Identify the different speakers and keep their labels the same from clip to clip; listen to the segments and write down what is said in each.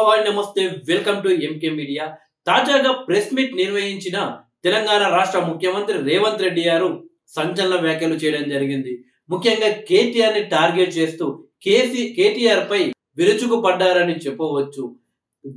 Speaker 1: Hi నమస్తే welcome to MK media. తాజాగా press meet నిర్వహించిన తెలంగాణ రాష్ట్ర ముఖ్యమంత్రి రేవంత్ రెడ్డి గారు సంచలన వ్యాఖ్యలు చేయడం జరిగింది. ముఖ్యంగా కేటీఆర్ ని టార్గెట్ చేస్తూ కేటీఆర్ పై విరుచుకుపడ్డారని చెప్పవచ్చు.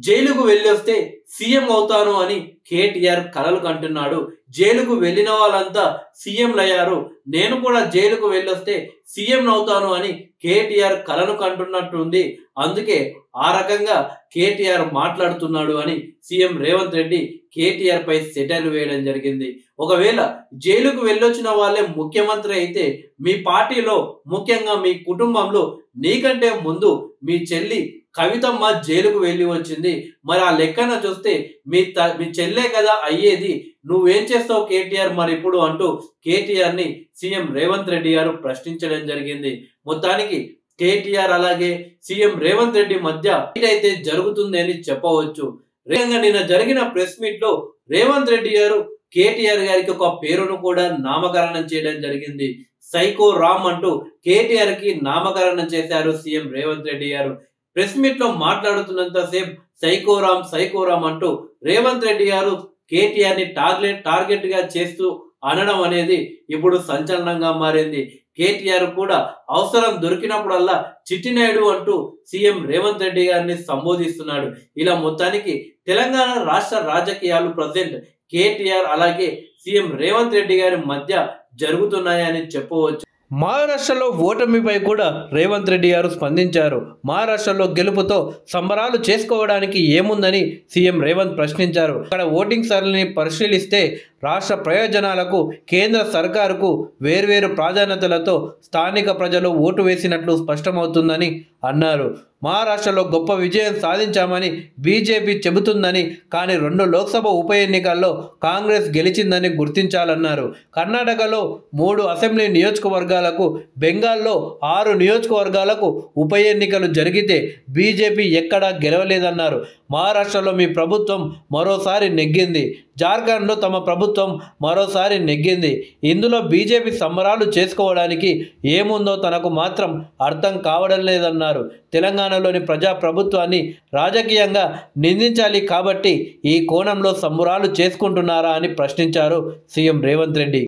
Speaker 1: జైలుకు వెళ్ళొస్తే సీఎం అవుతాను అని కేటీఆర్ కలలు కంటున్నాడు. జైలుకు వెళ్ళిన వాళ్ళంతా సీఎంలు అయ్యారు, నేను కూడా జైలుకు వెళ్ళొస్తే సీఎం అవుతాను అని కేటీఆర్ కలను కంటున్నట్టుంది. అందుకే ఆ రకంగా కేటీఆర్ మాట్లాడుతున్నాడు అని సీఎం రేవంత్ రెడ్డి కేటీఆర్ పై సెటైర్లు వేయడం జరిగింది. ఒకవేళ జైలుకు వెళ్ళొచ్చిన వాళ్ళే ముఖ్యమంత్రి అయితే మీ పార్టీలో ముఖ్యంగా మీ కుటుంబంలో నీకంటే ముందు మీ చెల్లి కవితమ్మ జైలుకు వెళ్ళి వచ్చింది. మరి ఆ లెక్కన చూస్తే మీ చెల్లే కదా అయ్యేది, నువ్వేం చేస్తావు కేటీఆర్ మరి ఇప్పుడు అంటూ కేటీఆర్ ని సీఎం రేవంత్ రెడ్డి గారు ప్రశ్నించడం జరిగింది. మొత్తానికి కేటీఆర్ అలాగే సీఎం రేవంత్ రెడ్డి మధ్య అయితే జరుగుతుంది అని చెప్పవచ్చు. నిన్న జరిగిన ప్రెస్ మీట్ లో రేవంత్ రెడ్డి గారు కేటీఆర్ గారికి ఒక పేరును కూడా నామకరణం చేయడం జరిగింది. సైకో రామ్ అంటూ కేటీఆర్ కి నామకరణం చేశారు సీఎం రేవంత్ రెడ్డి గారు. ప్రెస్ మీట్ లో మాట్లాడుతున్నంత సేపు సైకోరామ్ అంటూ రేవంత్ రెడ్డి గారు కేటీఆర్ ని టార్గెట్ గా చేస్తూ అనడం అనేది ఇప్పుడు సంచలనంగా మారింది. కేటీఆర్ కూడా అవసరం దొరికినప్పుడల్లా చిట్టినాయుడు అంటూ సీఎం రేవంత్ రెడ్డి గారిని సంబోధిస్తున్నాడు. ఇలా మొత్తానికి తెలంగాణ రాష్ట్ర రాజకీయాలు ప్రజెంట్ కేటీఆర్ అలాగే సీఎం రేవంత్ రెడ్డి గారి మధ్య జరుగుతున్నాయని చెప్పవచ్చు. మహారాష్ట్రలో ఓటమిపై కూడా రేవంత్ రెడ్డి గారు స్పందించారు. మహారాష్ట్రలో గెలుపుతో సంబరాలు చేసుకోవడానికి ఏముందని సీఎం రేవంత్ ప్రశ్నించారు. అక్కడ ఓటింగ్ సరళిని పరిశీలిస్తే రాష్ట్ర ప్రయోజనాలకు కేంద్ర సర్కారుకు వేర్వేరు ప్రాధాన్యతలతో స్థానిక ప్రజలు ఓటు వేసినట్లు స్పష్టమవుతుందని అన్నారు. మహారాష్ట్రలో గొప్ప విజయం సాధించామని బీజేపీ చెబుతుందని, కానీ 2 లోక్సభ ఉప ఎన్నికల్లో కాంగ్రెస్ గెలిచిందని గుర్తించాలన్నారు. కర్ణాటకలో 3 అసెంబ్లీ నియోజకవర్గాలకు, బెంగాల్లో 6 నియోజకవర్గాలకు ఉప ఎన్నికలు జరిగితే బీజేపీ ఎక్కడా గెలవలేదన్నారు. మహారాష్ట్రలో మీ ప్రభుత్వం మరోసారి నెగ్గింది, జార్ఖండ్లో తమ ప్రభుత్వం మరోసారి నెగ్గింది. ఇందులో బీజేపీ సంబరాలు చేసుకోవడానికి ఏముందో తనకు మాత్రం అర్థం కావడం లేదన్నారు. తెలంగాణలోని ప్రజాప్రభుత్వాన్ని రాజకీయంగా నిందించాలి కాబట్టి ఈ కోణంలో సంబరాలు చేసుకుంటున్నారా అని ప్రశ్నించారు సీఎం రేవంత్ రెడ్డి.